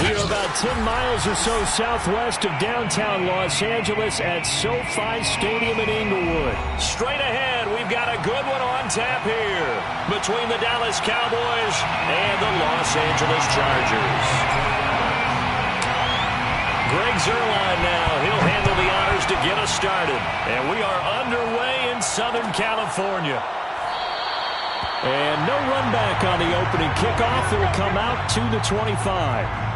We are about 10 miles or so southwest of downtown Los Angeles at SoFi Stadium in Inglewood. Straight ahead, we've got a good one on tap here between the Dallas Cowboys and the Los Angeles Chargers. Greg Zuerlein now. He'll handle the honors to get us started. And we are underway in Southern California. And no run back on the opening kickoff. It will come out to the 25.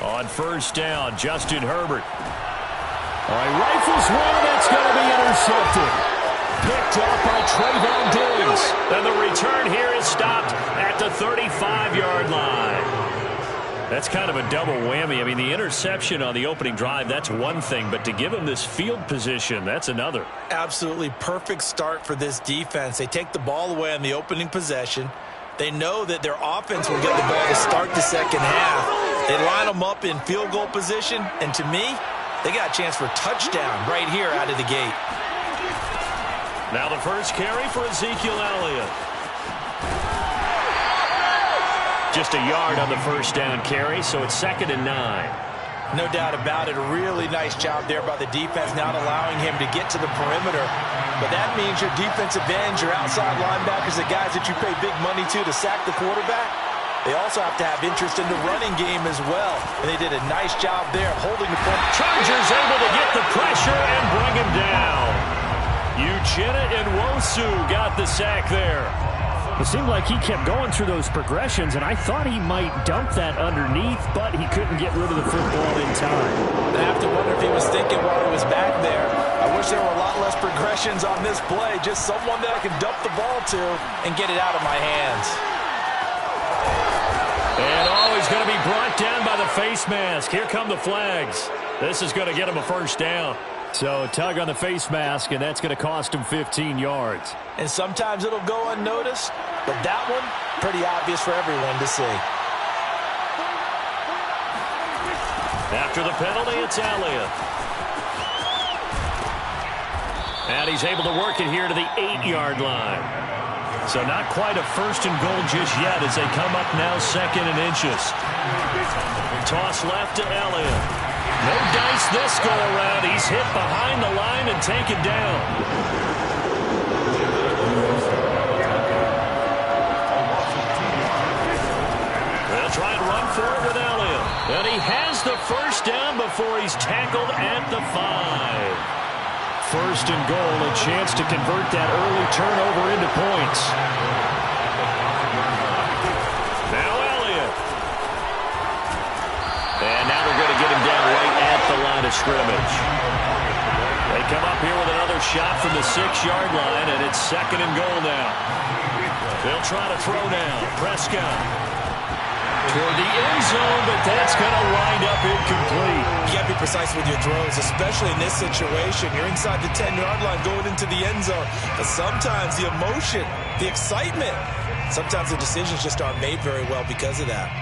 On first down, Justin Herbert. All right, rifles one, that's going to be intercepted. Picked up by Trayvon Diggs. And the return here is stopped at the 35-yard line. That's kind of a double whammy. I mean, the interception on the opening drive, that's one thing. But to give him this field position, that's another. Absolutely perfect start for this defense. They take the ball away on the opening possession. They know that their offense will get the ball to start the second half. They line them up in field goal position, and to me, they got a chance for a touchdown right here out of the gate. Now the first carry for Ezekiel Elliott. Just a yard on the first down carry, so it's 2nd and 9. No doubt about it. A really nice job there by the defense, not allowing him to get to the perimeter. But that means your defensive ends, your outside linebackers, the guys that you pay big money to sack the quarterback, they also have to have interest in the running game as well. And they did a nice job there holding the point. Chargers able to get the pressure and bring him down. Uchenna Nwosu got the sack there. It seemed like he kept going through those progressions, and I thought he might dump that underneath, but he couldn't get rid of the football in time. I have to wonder if he was thinking while he was back there, I wish there were a lot less progressions on this play. Just someone that I can dump the ball to and get it out of my hands. And always going to be brought down by the face mask. Here come the flags. This is going to get him a first down. So tug on the face mask, and that's going to cost him 15 yards. And sometimes it'll go unnoticed, but that one, pretty obvious for everyone to see. After the penalty, it's Elliott. And he's able to work it here to the 8-yard line. So not quite a first and goal just yet as they come up now 2nd and inches. Toss left to Elliott. No dice this go around. He's hit behind the line and taken down. They'll try and run for it with Elliott. And he has the first down before he's tackled at the 5. First and goal, a chance to convert that early turnover into points. Now Elliott. And now they're going to get him down right at the line of scrimmage. They come up here with another shot from the 6-yard line, and it's 2nd and goal now. They'll try to throw now. Prescott toward the end zone, but that's going to wind up incomplete. You got to be precise with your throws, especially in this situation. You're inside the 10-yard line going into the end zone. But sometimes the emotion, the excitement, sometimes the decisions just aren't made very well because of that.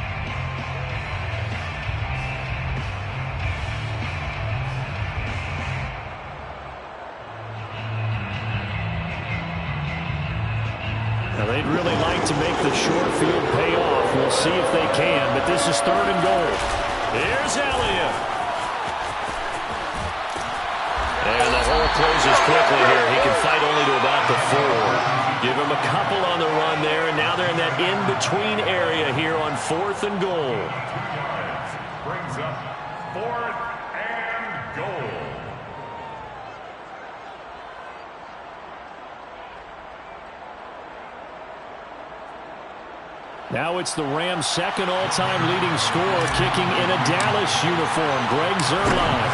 Now they'd really like to make the short field pay off. We'll see if they can, but this is 3rd and goal. Here's Elliott. And the hole closes quickly here. He can fight only to about the 4. Give him a couple on the run there, and now they're in that in-between area here on 4th and goal. Brings up 4th and goal. Now it's the Rams' 2nd all-time leading scorer, kicking in a Dallas uniform, Greg Zuerlein.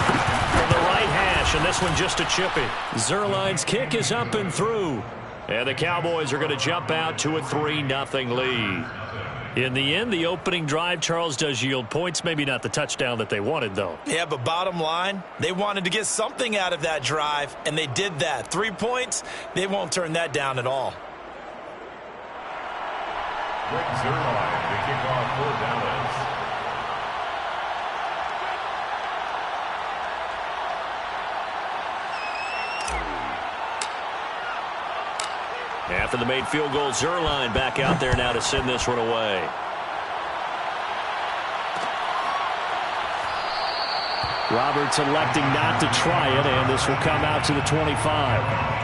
From the right hash, and this one just a chippy. Zuerlein's kick is up and through. And the Cowboys are going to jump out to a 3-0 lead. In the end, the opening drive, Charles, does yield points. Maybe not the touchdown that they wanted, though. Yeah, but bottom line, they wanted to get something out of that drive, and they did that. 3 points, they won't turn that down at all. Greg Zuerlein, the kickoff for Dallas. After the made field goal, Zerline back out there now to send this one away. Roberts electing not to try it, and this will come out to the 25.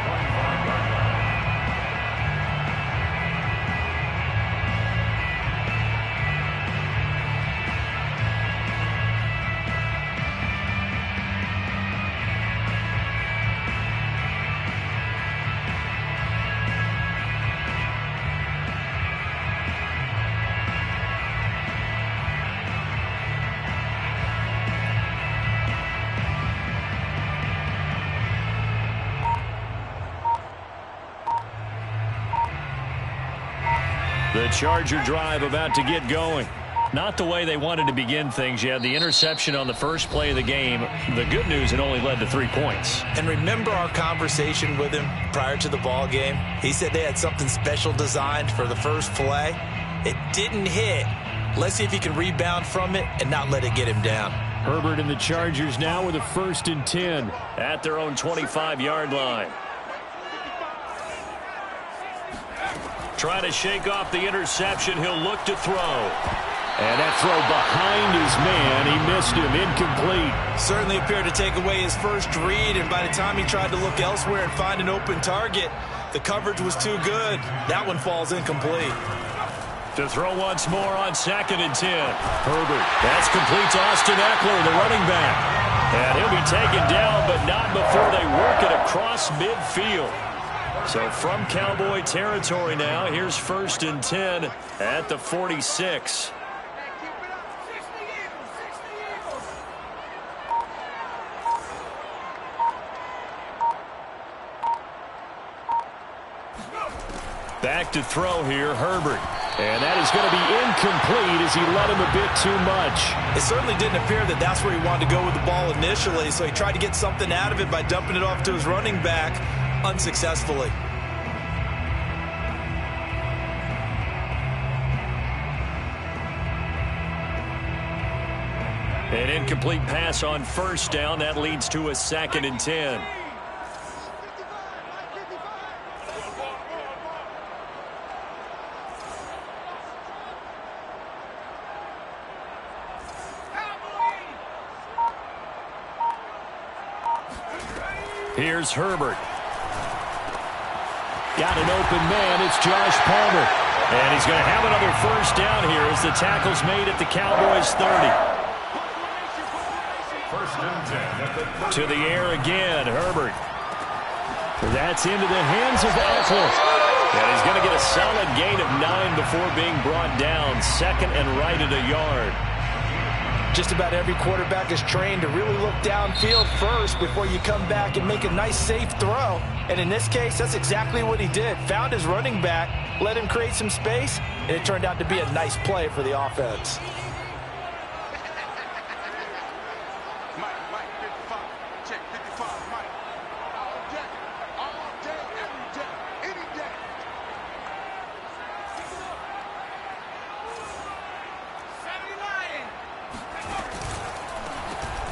The Charger drive about to get going. Not the way they wanted to begin things. You had the interception on the first play of the game. The good news, it only led to 3 points. And remember our conversation with him prior to the ball game? He said they had something special designed for the first play. It didn't hit. Let's see if he can rebound from it and not let it get him down. Herbert and the Chargers now with a 1st and 10 at their own 25-yard line. Trying to shake off the interception. He'll look to throw. And that throw behind his man. He missed him. Incomplete. Certainly appeared to take away his first read, and by the time he tried to look elsewhere and find an open target, the coverage was too good. That one falls incomplete. To throw once more on 2nd and 10. Herbert. That's complete to Austin Eckler, the running back. And he'll be taken down, but not before they work it across midfield. So from Cowboy territory now, here's 1st and 10 at the 46. Back to throw here, Herbert. And that is going to be incomplete as he led him a bit too much. It certainly didn't appear that that's where he wanted to go with the ball initially, so he tried to get something out of it by dumping it off to his running back unsuccessfully. An incomplete pass on 1st down. That leads to a 2nd and 10. Here's Herbert. Got an open man. It's Josh Palmer. And he's going to have another 1st down here as the tackle's made at the Cowboys' 30. 1st and 10. To the air again, Herbert. That's into the hands of Eckler. And he's going to get a solid gain of 9 before being brought down. 2nd and right at a yard. Just about every quarterback is trained to really look downfield first before you come back and make a nice, safe throw. And in this case, that's exactly what he did. Found his running back, let him create some space, and it turned out to be a nice play for the offense.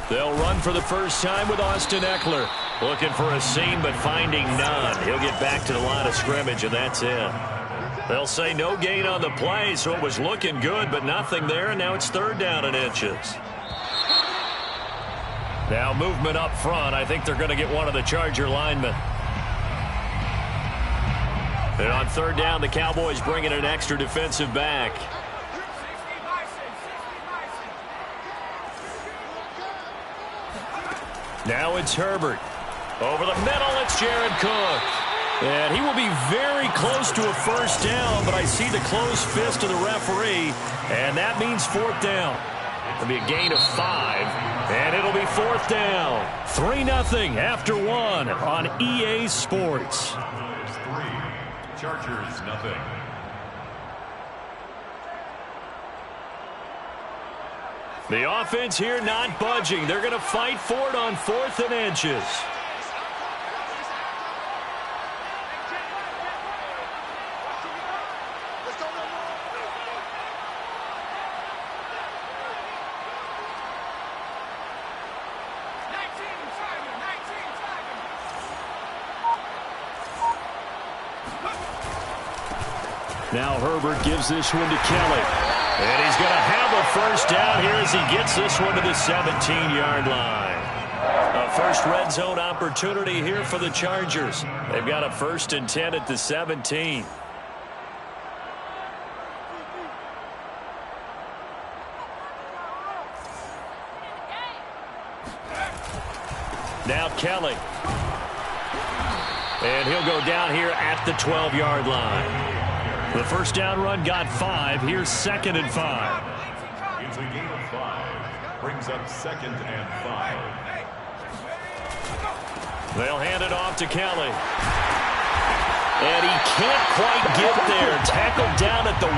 They'll run for the first time with Austin Eckler. Looking for a seam, but finding none. He'll get back to the line of scrimmage, and that's it. They'll say no gain on the play, so it was looking good, but nothing there, and now it's 3rd down and inches. Now movement up front. I think they're going to get one of the Charger linemen. And on 3rd down, the Cowboys bring in an extra defensive back. Now it's Herbert. Over the middle, it's Jared Cook. And he will be very close to a 1st down, but I see the closed fist of the referee, and that means 4th down. It'll be a gain of 5, and it'll be 4th down. 3-0 after 1 on EA Sports. 3, Chargers nothing. The offense here not budging. They're going to fight for it on 4th and inches. Now Herbert gives this one to Kelly. And he's going to have a first down here as he gets this one to the 17-yard line. A first red zone opportunity here for the Chargers. They've got a 1st and 10 at the 17. Now Kelly. And he'll go down here at the 12-yard line. The first down run got 5. Here's 2nd and 5. It's a gain of 5. Brings up 2nd and 5. They'll hand it off to Kelly. And he can't quite get there. Tackled down at the 1.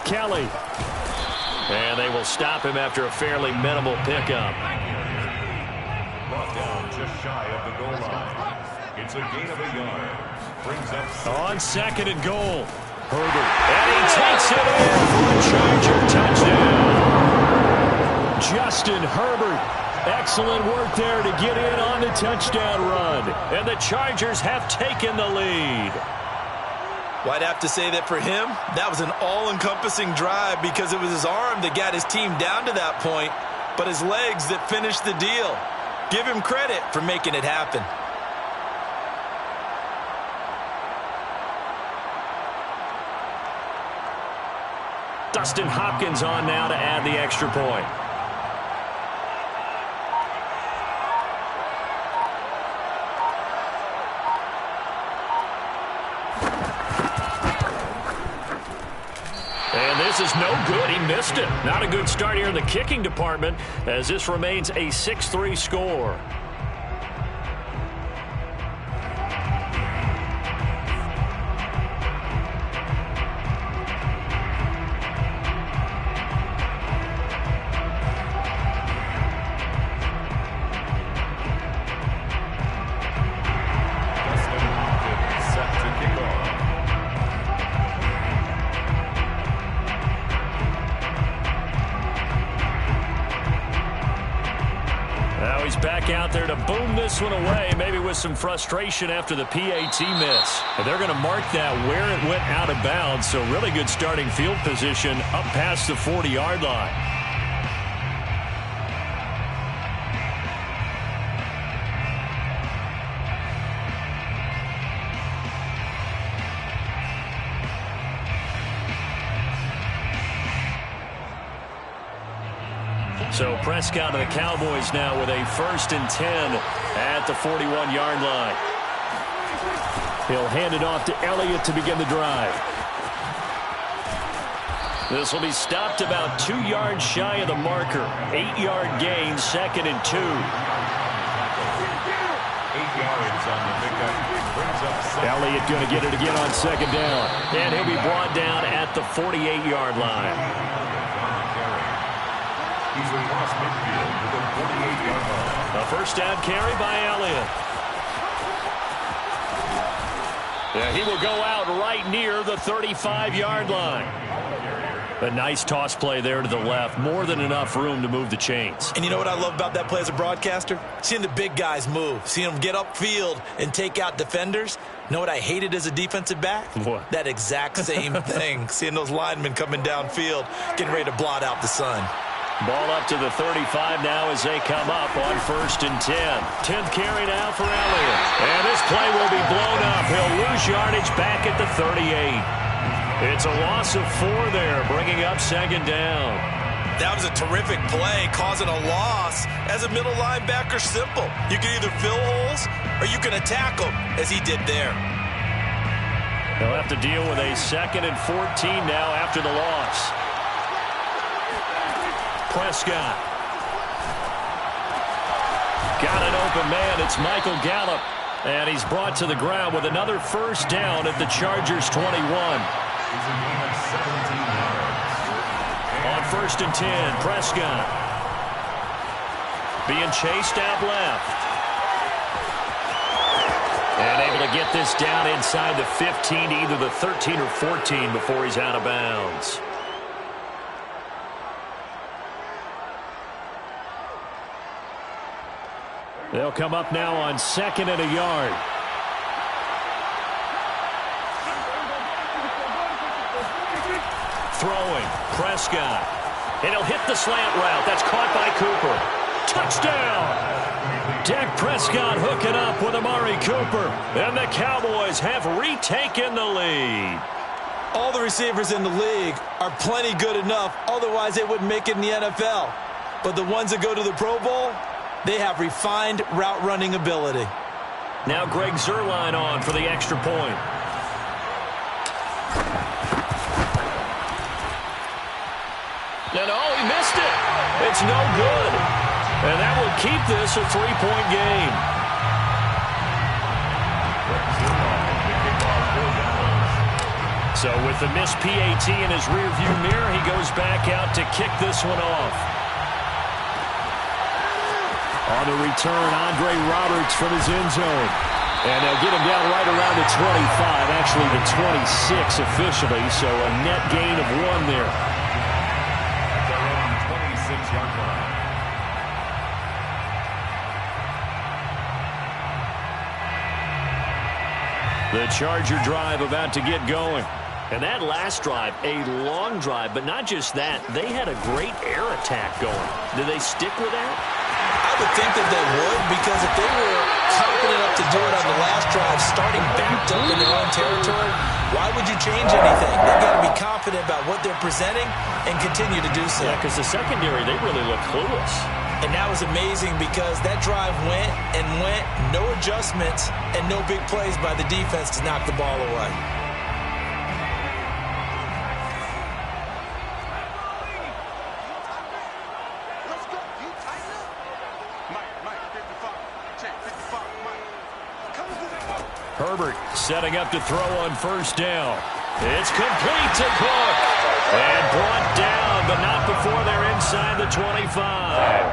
Kelly. And they will stop him after a fairly minimal pickup. Brought down just shy of the goal line. It's a gain of a yard. Brings up on 2nd and goal. Herbert. And he takes it in for a Charger touchdown. Justin Herbert. Excellent work there to get in on the touchdown run. And the Chargers have taken the lead. Well, I'd have to say that for him, that was an all-encompassing drive because it was his arm that got his team down to that point, but his legs that finished the deal. Give him credit for making it happen. Dustin Hopkins on now to add the extra point. This is no good. He missed it. Not a good start here in the kicking department as this remains a 6-3 score. Back out there to boom this one away, maybe with some frustration after the PAT miss. And they're going to mark that where it went out of bounds, so really good starting field position up past the 40-yard line. So Prescott of the Cowboys now with a 1st and 10 at the 41-yard line. He'll hand it off to Elliott to begin the drive. This will be stopped about 2 yards shy of the marker. 8-yard gain, 2nd and 2. 8 yards on the pickup. Brings up Elliott going to get it again on 2nd down. And he'll be brought down at the 48-yard line. He's across midfield with a 48-yard line. A first down carry by Elliott. Yeah, he will go out right near the 35-yard line. A nice toss play there to the left. More than enough room to move the chains. And you know what I love about that play as a broadcaster? Seeing the big guys move. Seeing them get upfield and take out defenders. You know what I hated as a defensive back? What? That exact same thing. Seeing those linemen coming downfield, getting ready to blot out the sun. Ball up to the 35 now as they come up on 1st and 10. 10th carry now for Elliott. And this play will be blown up. He'll lose yardage back at the 38. It's a loss of 4 there, bringing up 2nd down. That was a terrific play, causing a loss. As a middle linebacker, simple. You can either fill holes or you can attack them, as he did there. They'll have to deal with a 2nd and 14 now after the loss. Prescott. Got an open man. It's Michael Gallup. And he's brought to the ground with another first down at the Chargers 21. On 1st and 10, Prescott. Being chased out left. And able to get this down inside the 15 to either the 13 or 14 before he's out of bounds. They'll come up now on 2nd and a yard. Throwing, Prescott. And he'll hit the slant route. That's caught by Cooper. Touchdown! Dak Prescott hooking up with Amari Cooper. And the Cowboys have retaken the lead. All the receivers in the league are plenty good enough. Otherwise, they wouldn't make it in the NFL. But the ones that go to the Pro Bowl, they have refined route running ability. Now Greg Zuerlein on for the extra point. And oh, he missed it. It's no good. And that will keep this a 3-point game. So with the missed PAT in his rearview mirror, he goes back out to kick this one off. On the return, Andre Roberts from his end zone. And they'll get him down right around the 25, actually the 26 officially, so a net gain of 1 there. At their own 26-yard line. The Charger drive about to get going. And that last drive, a long drive, but not just that. They had a great air attack going. Did they stick with that? I would think that they would, because if they were confident enough to do it on the last drive, starting backed up in their own territory, why would you change anything? They've got to be confident about what they're presenting and continue to do so. Yeah, because the secondary, they really look clueless. And that was amazing because that drive went and went, no adjustments, and no big plays by the defense to knock the ball away. Herbert setting up to throw on 1st down. It's complete to Cook. And brought down, but not before they're inside the 25.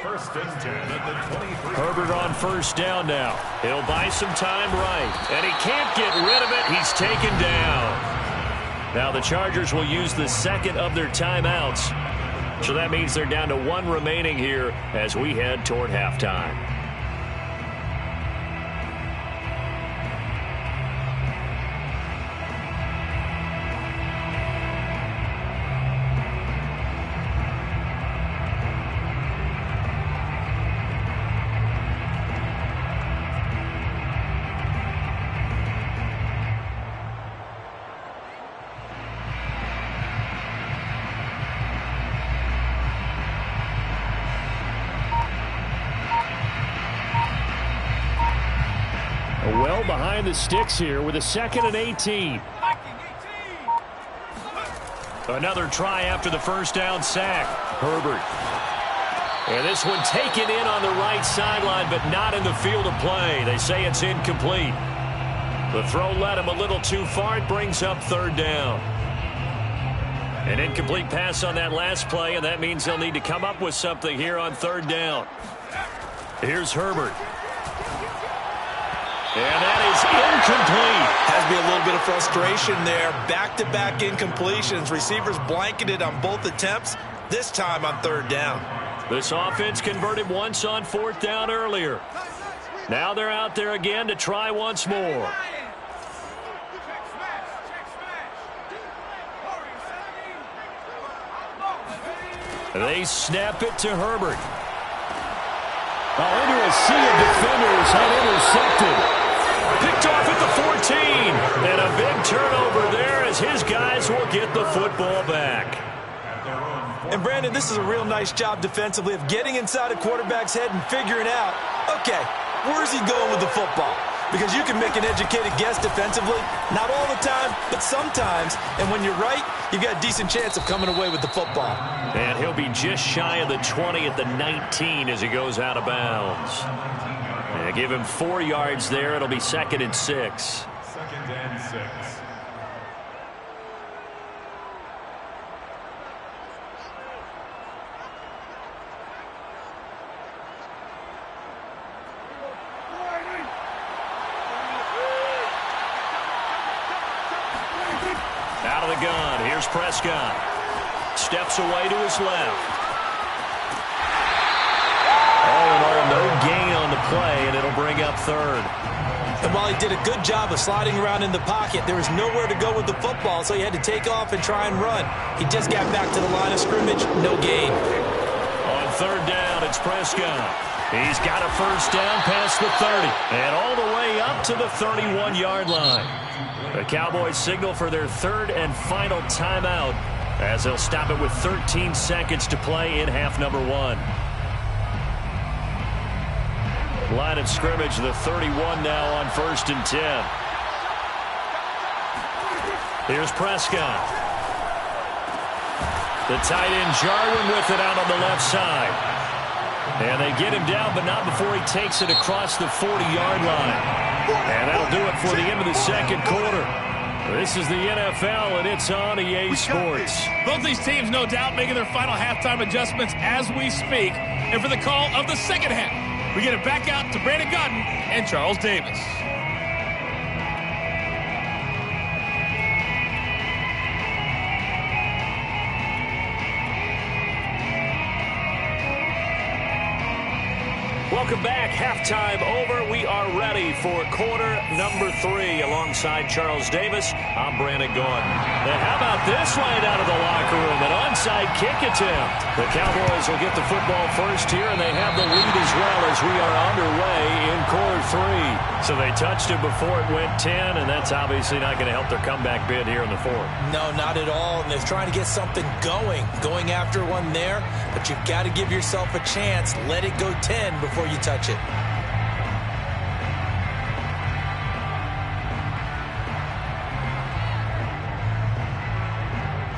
1st and 10 at the 23. Herbert on 1st down now. He'll buy some time right. And he can't get rid of it. He's taken down. Now the Chargers will use the 2nd of their timeouts. So that means they're down to 1 remaining here as we head toward halftime. Well behind the sticks here with a 2nd and 18. Another try after the 1st down sack. Herbert. And this one taken in on the right sideline, but not in the field of play. They say it's incomplete. The throw led him a little too far. It brings up 3rd down. An incomplete pass on that last play, and that means they'll need to come up with something here on 3rd down. Here's Herbert. And that is incomplete. Has to be a little bit of frustration there. Back-to-back incompletions. Receivers blanketed on both attempts, this time on 3rd down. This offense converted once on 4th down earlier. Now they're out there again to try once more. They snap it to Herbert. Into a sea of defenders and intercepted. Picked off at the 14. And a big turnover there as his guys will get the football back. And Brandon, this is a real nice job defensively of getting inside a quarterback's head and figuring out, okay, where's he going with the football? Because you can make an educated guess defensively, not all the time, but sometimes. And when you're right, you've got a decent chance of coming away with the football. And he'll be just shy of the 20 at the 19 as he goes out of bounds. And give him 4 yards there. It'll be 2nd and 6. 2nd and 6. Out of the gun. Here's Prescott. Steps away to his left. play, and it'll bring up third. And while he did a good job of sliding around in the pocket, there was nowhere to go with the football, so he had to take off and try and run. He just got back to the line of scrimmage, no gain. On third down, it's Prescott. He's got a first down past the 30 and all the way up to the 31-yard line. The Cowboys signal for their third and final timeout as they'll stop it with 13 seconds to play in half number 1. Line of scrimmage, the 31 now on 1st and 10. Here's Prescott. The tight end Jarwin with it out on the left side. And they get him down, but not before he takes it across the 40-yard line. And that'll do it for the end of the second quarter. This is the NFL, and it's on EA Sports. Both these teams, no doubt, making their final halftime adjustments as we speak. And for the call of the second half, we get it back out to Brandon Gaudin and Charles Davis. Welcome back. Halftime over. We are ready for quarter number 3. Alongside Charles Davis, I'm Brandon Gaudin. And how about this right out of the locker room? An onside kick attempt. The Cowboys will get the football first here, and they have the lead as well as we are underway in quarter 3. So they touched it before it went 10, and that's obviously not going to help their comeback bid here in the 4th. No, not at all. And they're trying to get something going after one there. But you've got to give yourself a chance. Let it go 10 before you touch it.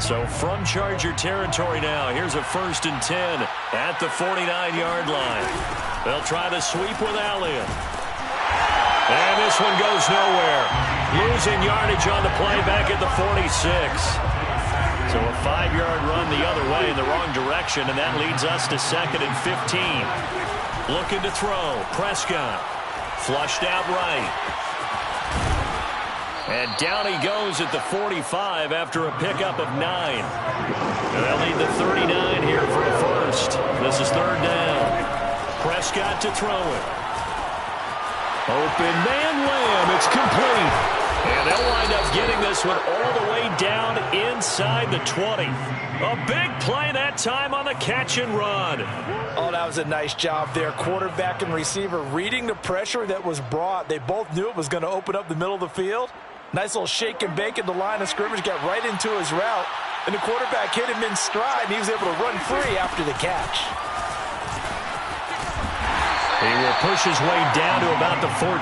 So from Charger territory now, here's a 1st and 10 at the 49-yard line. They'll try to sweep with Allen. And this one goes nowhere. Losing yardage on the play back at the 46. So a 5-yard run the other way in the wrong direction, and that leads us to 2nd and 15. Looking to throw. Prescott. Flushed out right. And down he goes at the 45 after a pickup of 9. They'll need the 39 here for a first. This is 3rd down. Prescott to throw it. Open man Lamb. It's complete. And they'll wind up getting this one all the way down inside the 20. A big play that time on the catch and run. Oh, that was a nice job there. Quarterback and receiver reading the pressure that was brought. They both knew it was going to open up the middle of the field. Nice little shake and bake at the line of scrimmage. Got right into his route. And the quarterback hit him in stride, and he was able to run free after the catch. He will push his way down to about the 14.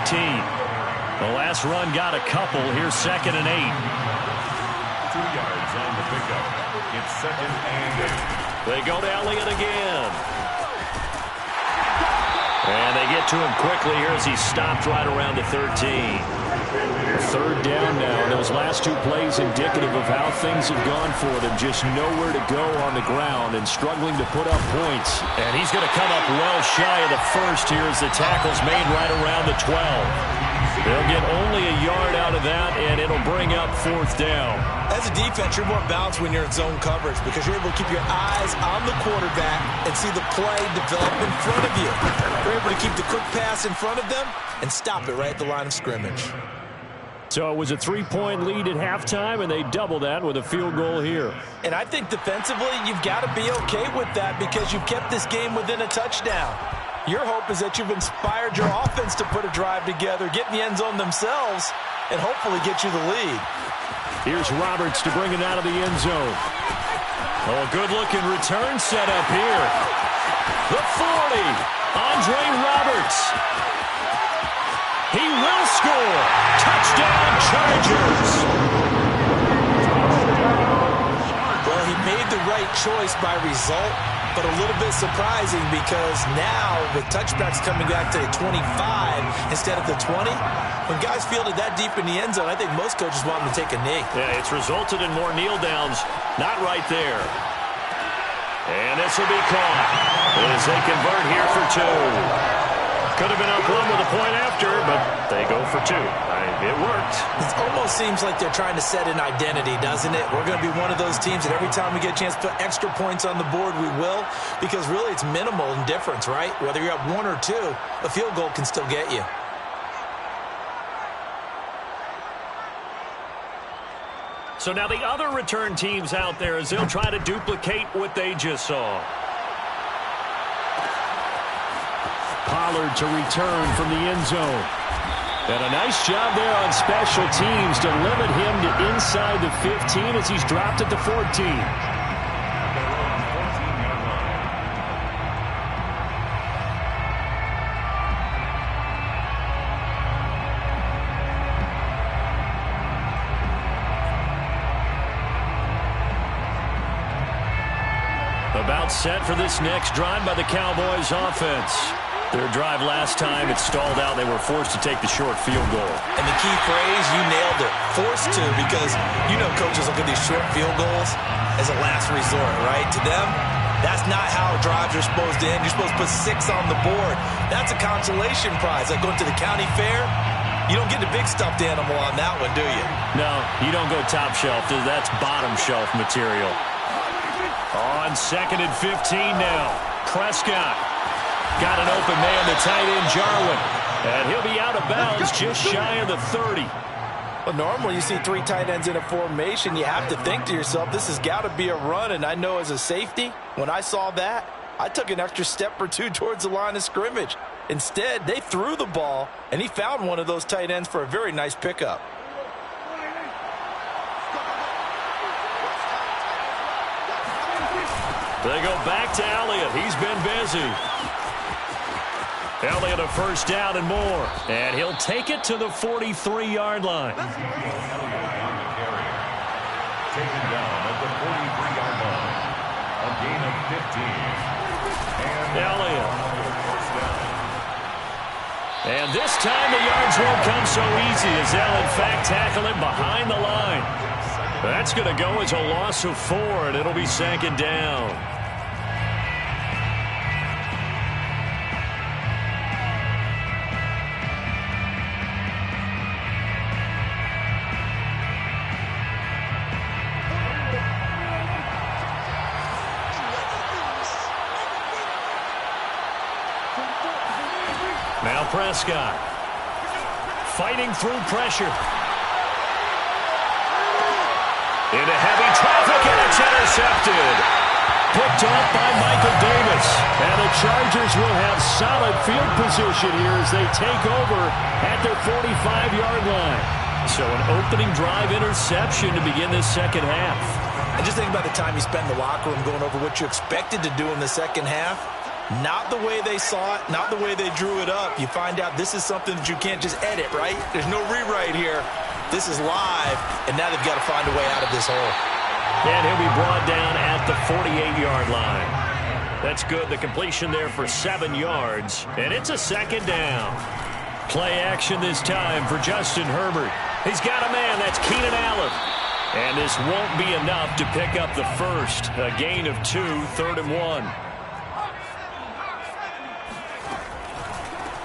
The last run got a couple. Here's 2nd and 8. 2 yards on the pickup. It's 2nd and 8. They go to Elliott again. And they get to him quickly here as he stopped right around the 13. 3rd down now. Those last 2 plays indicative of how things have gone for them. Just nowhere to go on the ground and struggling to put up points. And he's going to come up well shy of the first here as the tackle's made right around the 12. They'll get only a yard out of that, and it'll bring up 4th down. As a defense, you're more balanced when you're in zone coverage because you're able to keep your eyes on the quarterback and see the play develop in front of you. You're able to keep the quick pass in front of them and stop it right at the line of scrimmage. So it was a 3-point lead at halftime, and they double that with a field goal here. And I think defensively, you've got to be okay with that because you've kept this game within a touchdown. Your hope is that you've inspired your offense to put a drive together, get in the end zone themselves, and hopefully get you the lead. Here's Roberts to bring it out of the end zone. Oh, good-looking return set up here. The 40, Andre Roberts. He will score. Touchdown, Chargers. Well, he made the right choice by result, but a little bit surprising because now with touchbacks coming back to the 25 instead of the 20, when guys fielded that deep in the end zone, I think most coaches want them to take a knee. Yeah, it's resulted in more kneel downs. Not right there. And this will be caught as they convert here for 2. Could have been up one with a point after, but they go for two. It worked. It almost seems like they're trying to set an identity, doesn't it? We're going to be one of those teams that every time we get a chance to put extra points on the board, we will. Because really, it's minimal in difference, right? Whether you're up one or two, a field goal can still get you. So now the other return teams out there as they'll try to duplicate what they just saw. Pollard to return from the end zone. And a nice job there on special teams to limit him to inside the 15 as he's dropped at the 14. About set for this next drive by the Cowboys offense. Their drive last time, it stalled out. They were forced to take the short field goal. And the key phrase, you nailed it. Forced to, because you know coaches look at these short field goals as a last resort, right? To them, that's not how drives are supposed to end. You're supposed to put 6 on the board. That's a consolation prize. Like going to the county fair, you don't get the big stuffed animal on that one, do you? No, you don't go top shelf. That's bottom shelf material. On 2nd and 15 now. Prescott got an open man, the tight end Jarwin. And he'll be out of bounds just shy of the 30. Well, normally you see 3 tight ends in a formation. You have to think to yourself, this has got to be a run. And I know as a safety, when I saw that, I took an extra step or two towards the line of scrimmage. Instead, they threw the ball, and he found one of those tight ends for a very nice pickup. They go back to Elliott. He's been busy. Elliott a first down and more. And he'll take it to the 43-yard line. Taken down at the 43-yard line. A gain of 15. And Elliott. And this time the yards won't come so easy as they'll in fact tackle him behind the line. That's going to go as a loss of 4, and it'll be 2nd down. Now Prescott fighting through pressure. Into heavy traffic, and it's intercepted. Picked off by Michael Davis. And the Chargers will have solid field position here as they take over at their 45-yard line. So an opening drive interception to begin this second half. And just think about the time you spend in the locker room going over what you expected to do in the second half. Not the way they saw it, not the way they drew it up. You find out this is something that you can't just edit, right? There's no rewrite here. This is live, and now they've got to find a way out of this hole. And he'll be brought down at the 48-yard line. That's good. The completion there for 7 yards, and it's a 2nd down. Play action this time for Justin Herbert. He's got a man. That's Keenan Allen. And this won't be enough to pick up the first. A gain of 2, 3rd and 1.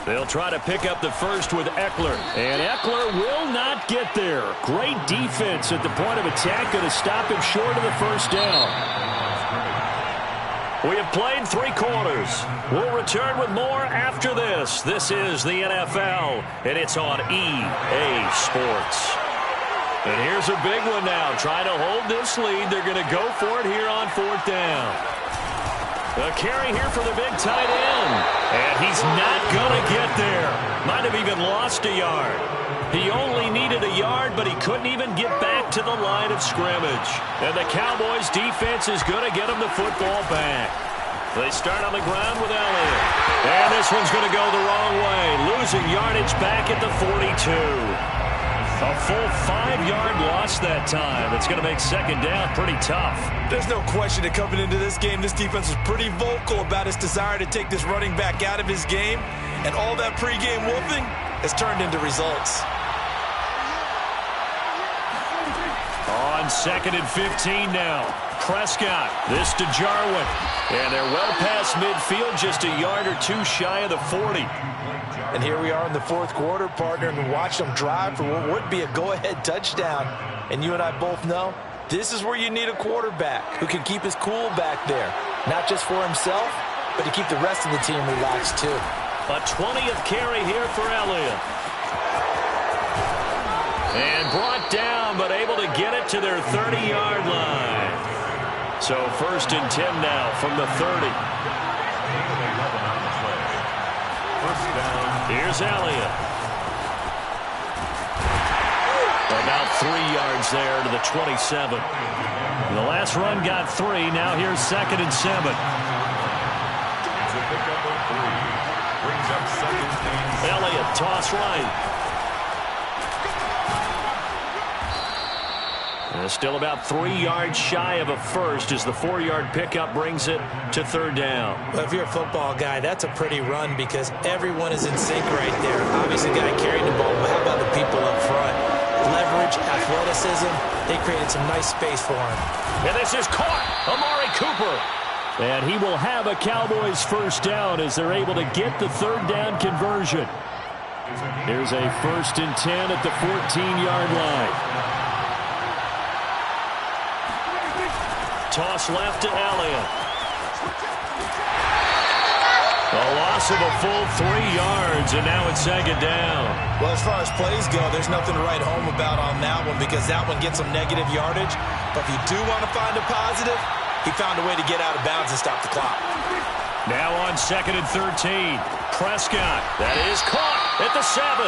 They'll try to pick up the first with Eckler. And Eckler will not get there. Great defense at the point of attack. Going to stop him short of the first down. We have played 3 quarters. We'll return with more after this. This is the NFL, and it's on EA Sports. And here's a big one now. Trying to hold this lead. They're going to go for it here on 4th down. A carry here for the big tight end. And he's not going to get there. Might have even lost a yard. He only needed a yard, but he couldn't even get back to the line of scrimmage. And the Cowboys defense is going to get him the football back. They start on the ground with Elliott. And this one's going to go the wrong way. Losing yardage back at the 42. A full 5-yard loss that time. It's going to make 2nd down pretty tough. There's no question that coming into this game, this defense was pretty vocal about its desire to take this running back out of his game. And all that pregame wolfing has turned into results. On on 2nd and 15 now. Prescott, this to Jarwin. And they're well past midfield, just a yard or two shy of the 40. And here we are in the fourth quarter, partner, and watch them drive for what would be a go-ahead touchdown. And you and I both know this is where you need a quarterback who can keep his cool back there. Not just for himself, but to keep the rest of the team relaxed too. A 20th carry here for Elliott. And brought down, but able to get it to their 30-yard line. So 1st and 10 now from the 30. Here's Elliott. About 3 yards there to the 27. The last run got 3. Now here's 2nd and 7. It's a pickup of 3. Brings up 2nd and 7. Elliott, toss right. And still about 3 yards shy of a first as the 4-yard pickup brings it to 3rd down. Well, if you're a football guy, that's a pretty run because everyone is in sync right there. Obviously, the guy carrying the ball, but how about the people up front? Leverage, athleticism, they created some nice space for him. And this is caught. Amari Cooper. And he will have a Cowboys 1st down as they're able to get the 3rd down conversion. Here's a 1st and 10 at the 14-yard line. Toss left to Elliott. A loss of a full 3 yards, and now it's 2nd down. Well, as far as plays go, there's nothing to write home about on that one because that one gets some negative yardage. But if you do want to find a positive, he found a way to get out of bounds and stop the clock. Now on 2nd and 13. Prescott. That is caught at the 7.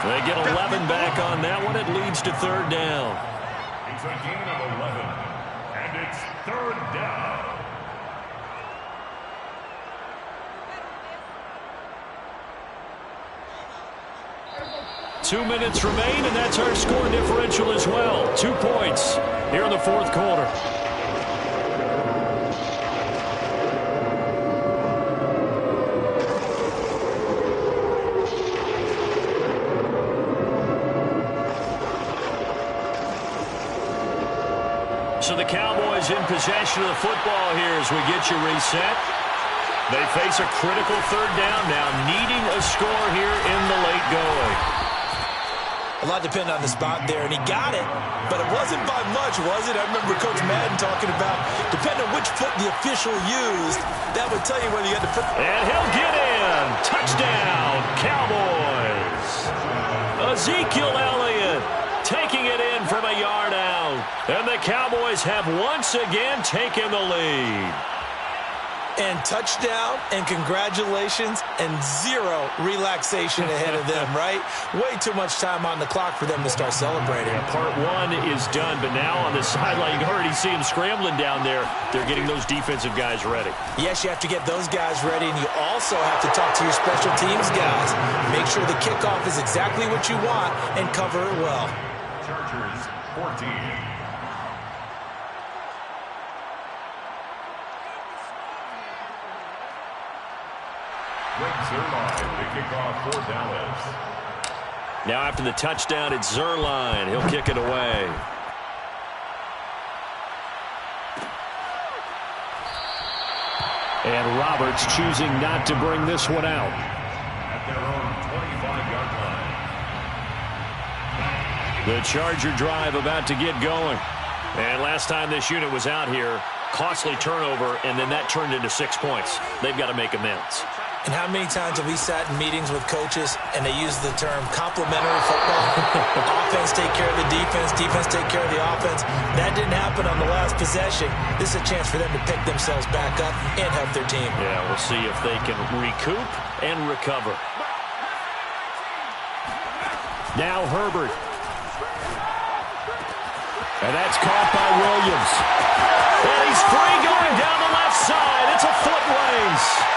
They get 11 back on that one. It leads to 3rd down. It's a gain of 11. And it's 3rd down. Two minutes remain, and that's our score differential as well. 2 points here in the fourth quarter. So the Cowboys in possession of the football here as we get you reset. They face a critical 3rd down now, needing a score here in the late going. A lot depended on the spot there, and he got it, but it wasn't by much, was it? I remember Coach Madden talking about, depending on which foot the official used, that would tell you whether you had to put... And he'll get in. Touchdown, Cowboys. Ezekiel Elliott taking it in from a yard out. And the Cowboys have once again taken the lead. And touchdown, and congratulations, and 0 relaxation ahead of them, right? Way too much time on the clock for them to start celebrating. Yeah, part 1 is done, but now on the sideline, you already see him scrambling down there. They're getting those defensive guys ready. Yes, you have to get those guys ready, and you also have to talk to your special teams guys. Make sure the kickoff is exactly what you want and cover it well. Chargers 14. Zerline to kick off for Dallas. Now after the touchdown, it's Zerline. He'll kick it away. And Roberts choosing not to bring this one out. At their own 25-yard line. The Charger drive about to get going. And last time this unit was out here, costly turnover, and then that turned into 6 points. They've got to make amends. And how many times have we sat in meetings with coaches and they use the term complementary football? Offense take care of the defense, defense take care of the offense. That didn't happen on the last possession. This is a chance for them to pick themselves back up and help their team. Yeah, we'll see if they can recoup and recover. Now Herbert. And that's caught by Williams. And he's free going down the left side. It's a foot race.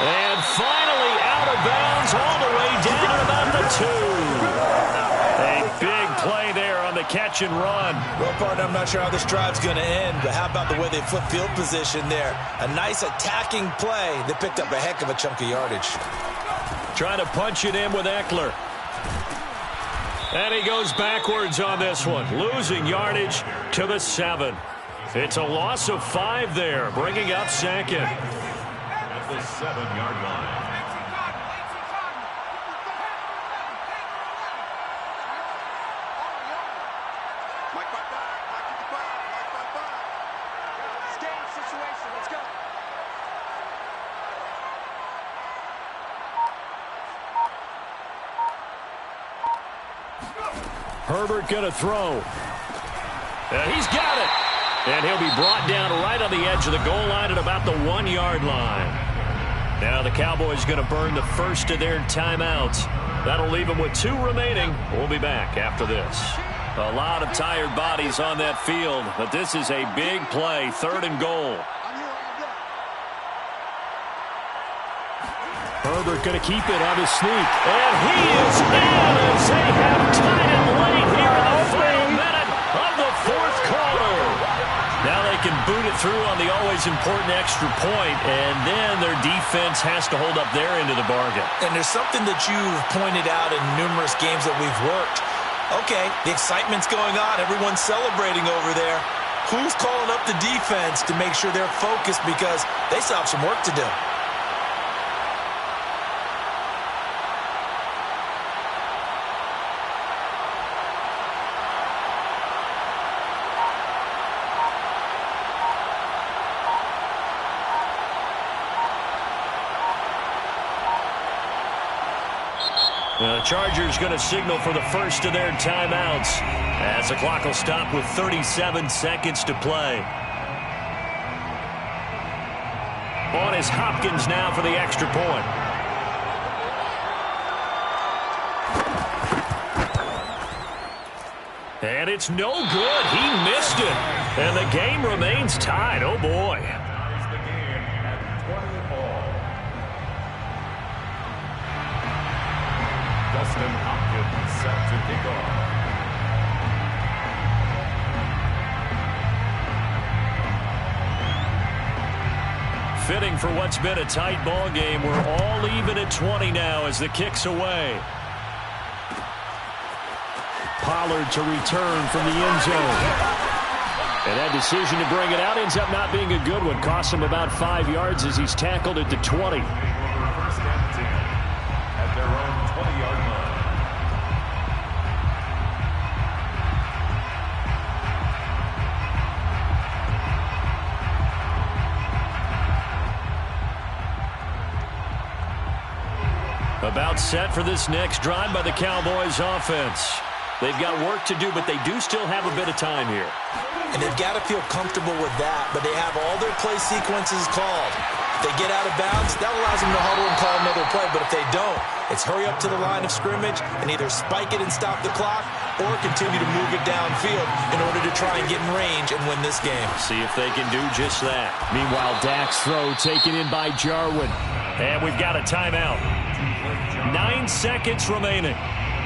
And finally out of bounds all the way down to about the 2. A big play there on the catch and run. Well, partner, I'm not sure how this drive's going to end, but how about the way they flip field position there? A nice attacking play. They picked up a heck of a chunk of yardage. Trying to punch it in with Eckler. And he goes backwards on this one, losing yardage to the 7. It's a loss of 5 there, bringing up second. At the 7-yard line. Herbert going to throw. He's got it. And he'll be brought down right on the edge of the goal line at about the 1-yard line. Now the Cowboys going to burn the first of their timeouts. That'll leave them with 2 remaining. We'll be back after this. A lot of tired bodies on that field, but this is a big play, 3rd and goal. Herbert going to keep it on his sneak. And he is in as they have tied it late here in the final minute of the 4th quarter. Now they can boot it through on the always important extra point, and then their defense has to hold up their end of the bargain. And there's something that you've pointed out in numerous games that we've worked. Okay, the excitement's going on. Everyone's celebrating over there. Who's calling up the defense to make sure they're focused because they still have some work to do? The Chargers going to signal for the first of their timeouts as the clock will stop with 37 seconds to play. On is Hopkins now for the extra point. And it's no good. He missed it. And the game remains tied. Oh, boy. Dustin Hopkins set to kick off. Fitting for what's been a tight ball game. We're all even at 20 now as the kick's away. Pollard to return from the end zone. And that decision to bring it out ends up not being a good one. Costs him about 5 yards as he's tackled at the 20. First and 10 at their own 20-yard line. About set for this next drive by the Cowboys offense. They've got work to do, but they do still have a bit of time here. And they've got to feel comfortable with that, but they have all their play sequences called. If they get out of bounds, that allows them to huddle and call another play, but if they don't, it's hurry up to the line of scrimmage and either spike it and stop the clock or continue to move it downfield in order to try and get in range and win this game. See if they can do just that. Meanwhile, Dak's throw taken in by Jarwin. And we've got a timeout. 9 seconds remaining.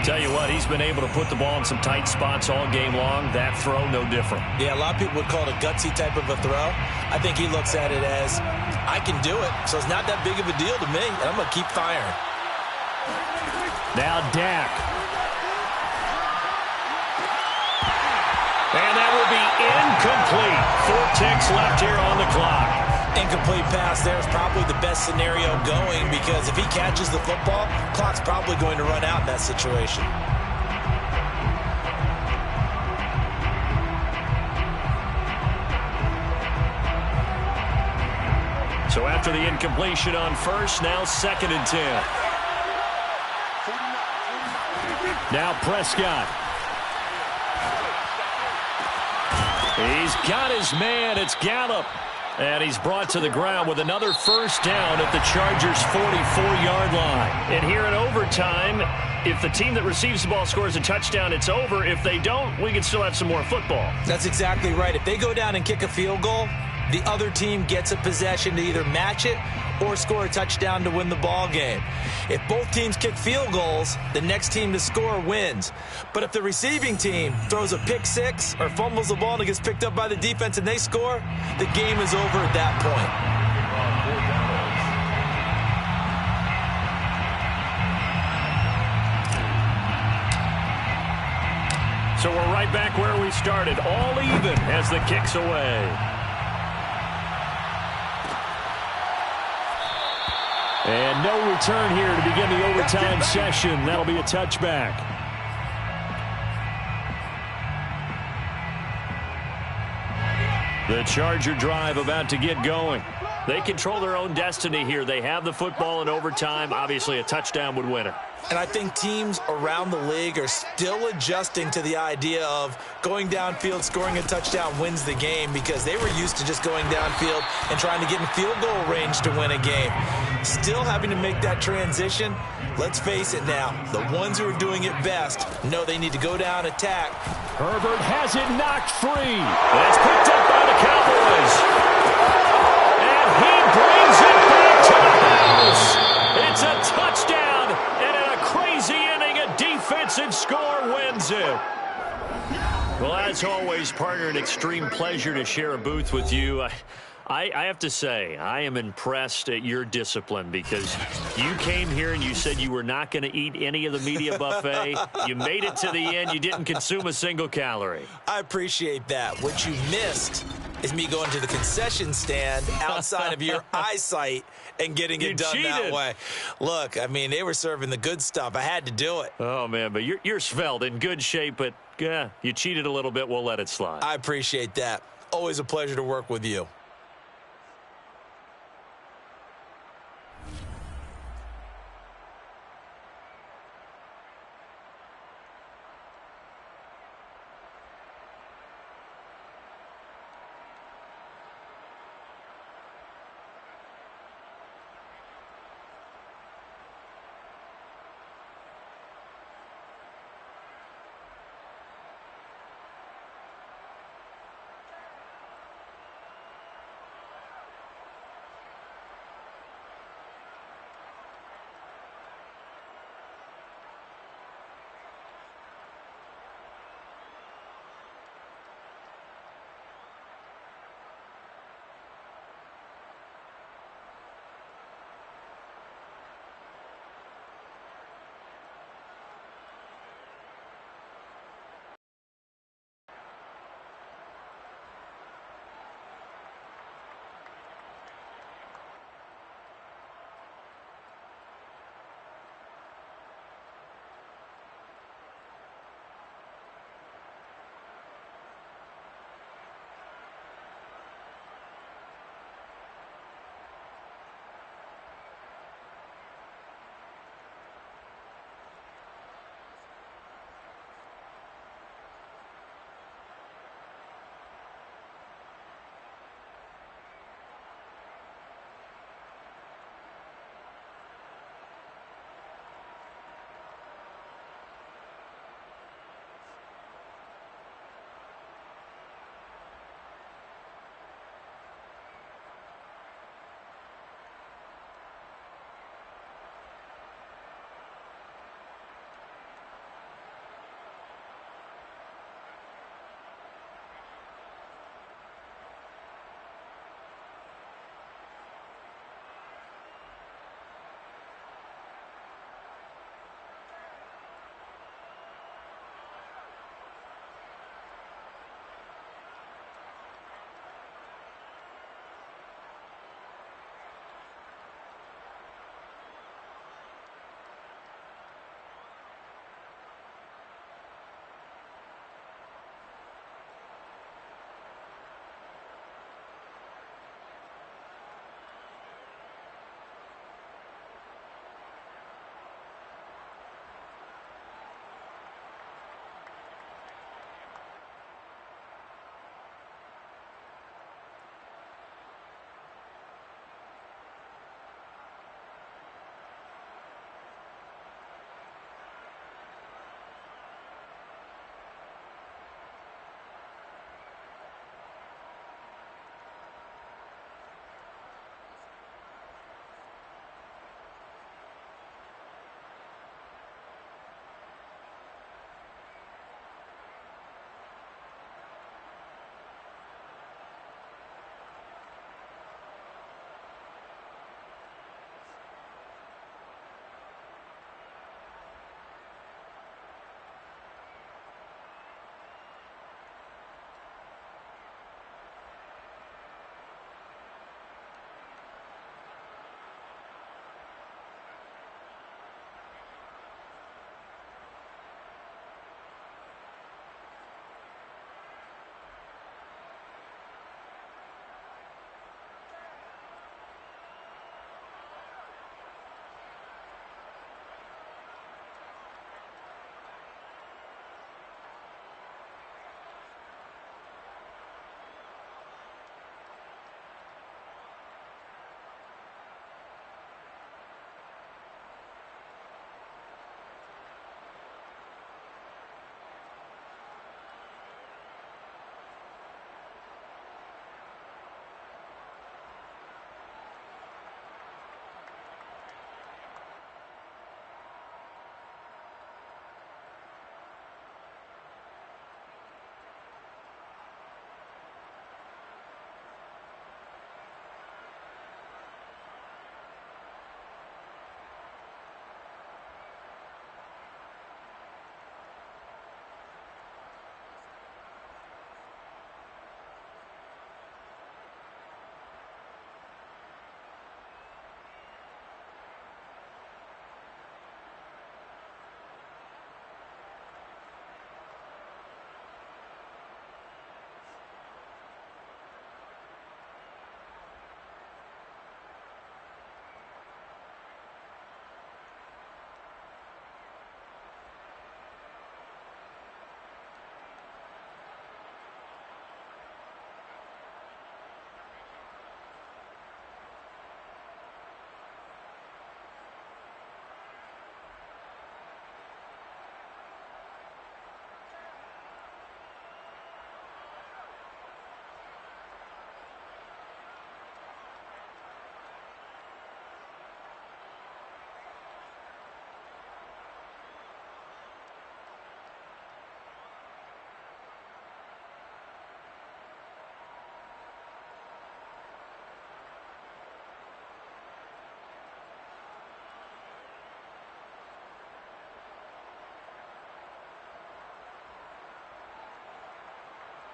Tell you what, he's been able to put the ball in some tight spots all game long. That throw, no different. Yeah, a lot of people would call it a gutsy type of a throw. I think he looks at it as, I can do it, so it's not that big of a deal to me, and I'm going to keep firing. Now Dak. And that will be incomplete. 4 ticks left here on the clock. Incomplete pass there is probably the best scenario going because if he catches the football, clock's probably going to run out in that situation. So after the incompletion on first, now 2nd and 10. Now Prescott. He's got his man. It's Gallup. And he's brought to the ground with another first down at the Chargers' 44-yard line. And here in overtime, if the team that receives the ball scores a touchdown, it's over. If they don't, we can still have some more football. That's exactly right. If they go down and kick a field goal, the other team gets a possession to either match it or score a touchdown to win the ball game. If both teams kick field goals, the next team to score wins. But if the receiving team throws a pick six or fumbles the ball and it gets picked up by the defense and they score, the game is over at that point. So we're right back where we started, all even as the kick's away. And no return here to begin the overtime session. That'll be a touchback. The Charger drive about to get going. They control their own destiny here. They have the football in overtime. Obviously, a touchdown would win it. And I think teams around the league are still adjusting to the idea of going downfield, scoring a touchdown wins the game, because they were used to just going downfield and trying to get in field goal range to win a game. Still having to make that transition. Let's face it now, the ones who are doing it best know they need to go down, attack. Herbert has it knocked free. That's picked up by the Cowboys. And he brings it back to the house. It's a touchdown, and in a crazy inning, a defensive score wins it. Well, as always, partner, an extreme pleasure to share a booth with you. I have to say, I am impressed at your discipline, because you came here and you said you were not going to eat any of the media buffet. You made it to the end. You didn't consume a single calorie. I appreciate that. What you missed is me going to the concession stand outside of your eyesight and getting it done that way. Look, I mean, they were serving the good stuff. I had to do it. Oh, man, but you're svelte, in good shape, but you cheated a little bit. We'll let it slide. I appreciate that. Always a pleasure to work with you.